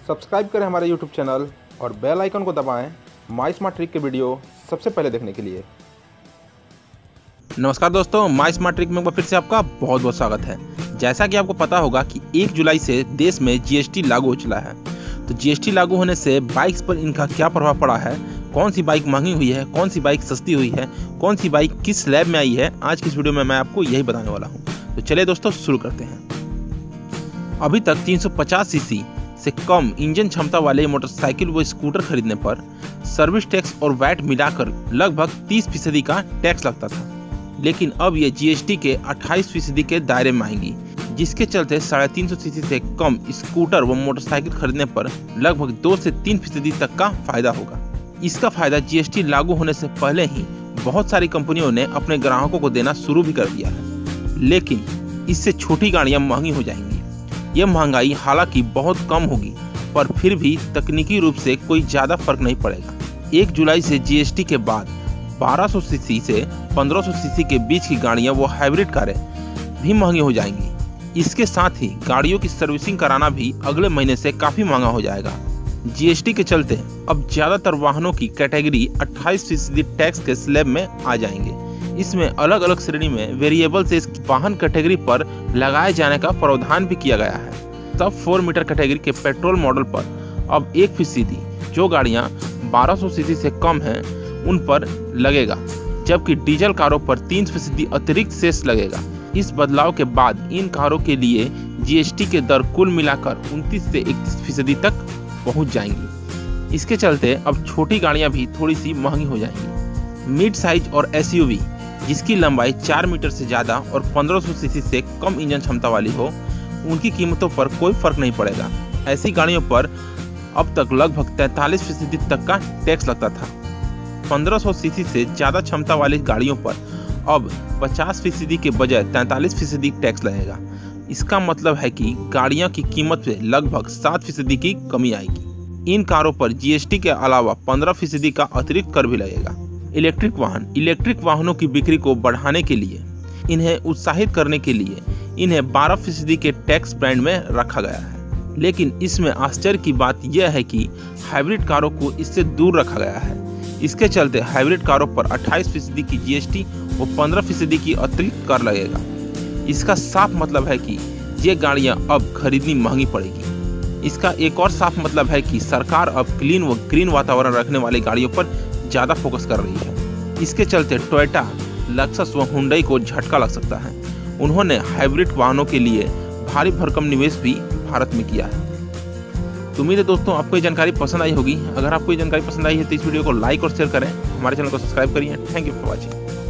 Subscribe करें हमारे YouTube channel और बेल आइकन को दबाएं माई स्मार्ट ट्रिक के वीडियो सबसे पहले देखने के लिए। नमस्कार दोस्तों, माई स्मार्ट ट्रिक में फिर से आपका बहुत बहुत स्वागत है। जैसा कि आपको पता होगा कि 1 जुलाई से देश में जीएसटी लागू हो चला है। तो जीएसटी लागू होने से बाइक्स पर इनका क्या प्रभाव पड़ा है, कौन सी बाइक महंगी हुई है, कौन सी बाइक सस्ती हुई है, कौन सी बाइक किस स्लैब में आई है, आज की इस वीडियो में मैं आपको यही बताने वाला हूँ। तो चलिए दोस्तों शुरू करते हैं। अभी तक 350 सीसी से कम इंजन क्षमता वाले मोटरसाइकिल व स्कूटर खरीदने पर सर्विस टैक्स और वैट मिलाकर लगभग 30% का टैक्स लगता था, लेकिन अब ये जीएसटी के 28% के दायरे में आएंगी, जिसके चलते 350 सीसी से कम स्कूटर व मोटरसाइकिल खरीदने पर लगभग 2 से 3% तक का फायदा होगा। इसका फायदा जीएसटी लागू होने से पहले ही बहुत सारी कंपनियों ने अपने ग्राहकों को देना शुरू भी कर दिया है, लेकिन इससे छोटी गाड़ियां महंगी हो जाएंगी। यह महंगाई हालांकि बहुत कम होगी, पर फिर भी तकनीकी रूप से कोई ज़्यादा फर्क नहीं पड़ेगा। 1 जुलाई से जीएसटी के बाद 1200 सीसी से 1500 सीसी के बीच की गाड़ियां व हाइब्रिड कारें भी महंगी हो जाएंगी। इसके साथ ही गाड़ियों की सर्विसिंग कराना भी अगले महीने से काफ़ी महंगा हो जाएगा। जीएसटी के चलते अब ज़्यादातर वाहनों की कैटेगरी 28% टैक्स के स्लैब में आ जाएंगे। इसमें अलग अलग श्रेणी में वेरिएबल से इस वाहन कैटेगरी पर लगाए जाने का प्रावधान भी किया गया है। तब 4 मीटर कैटेगरी के पेट्रोल मॉडल पर अब 1% जो गाड़ियां 1200 सीसी से कम हैं उन पर लगेगा, जबकि डीजल कारों पर 3% अतिरिक्त सेस लगेगा। इस बदलाव के बाद इन कारों के लिए जीएसटी के दर कुल मिलाकर 29 से 31% तक पहुंच जाएंगी। इसके चलते अब छोटी गाड़ियां भी थोड़ी सी महंगी हो जाएंगी। मिड साइज और एसयूवी जिसकी लंबाई 4 मीटर से ज़्यादा और 1500 सीसी से कम इंजन क्षमता वाली हो, उनकी कीमतों पर कोई फर्क नहीं पड़ेगा। ऐसी गाड़ियों पर अब तक लगभग 43% तक का टैक्स लगता था। 1500 सीसी से ज़्यादा क्षमता वाली गाड़ियों पर अब 50% के बजाय 43% टैक्स लगेगा। इसका मतलब है कि गाड़ियों की कीमत में लगभग 7% की कमी आएगी। इन कारों पर जीएसटी के अलावा 15% का अतिरिक्त कर भी लगेगा। इलेक्ट्रिक वाहनों की बिक्री को बढ़ाने के लिए, इन्हें उत्साहित करने के लिए इन्हें 12% के टैक्स बैंड में रखा गया है, लेकिन इसमें आश्चर्य की बात यह है कि हाइब्रिड कारों को इससे दूर रखा गया है। इसके चलते हाइब्रिड कारों पर 28% की जीएसटी व 15% की अतिरिक्त कर लगेगा। इसका साफ मतलब है कि ये गाड़ियां अब खरीदनी महंगी पड़ेगी। इसका एक और साफ मतलब है कि सरकार अब क्लीन व ग्रीन वातावरण रखने वाली गाड़ियों पर ज़्यादा फोकस कर रही है। इसके चलते टोयोटा, लक्सस व हुंडई को झटका लग सकता है। उन्होंने हाइब्रिड वाहनों के लिए भारी भरकम निवेश भी भारत में किया है। तो उम्मीद है दोस्तों आपको ये जानकारी पसंद आई होगी। अगर आपको ये जानकारी पसंद आई है तो इस वीडियो को लाइक और शेयर करें, हमारे चैनल को सब्सक्राइब करिए। Thank you for watching.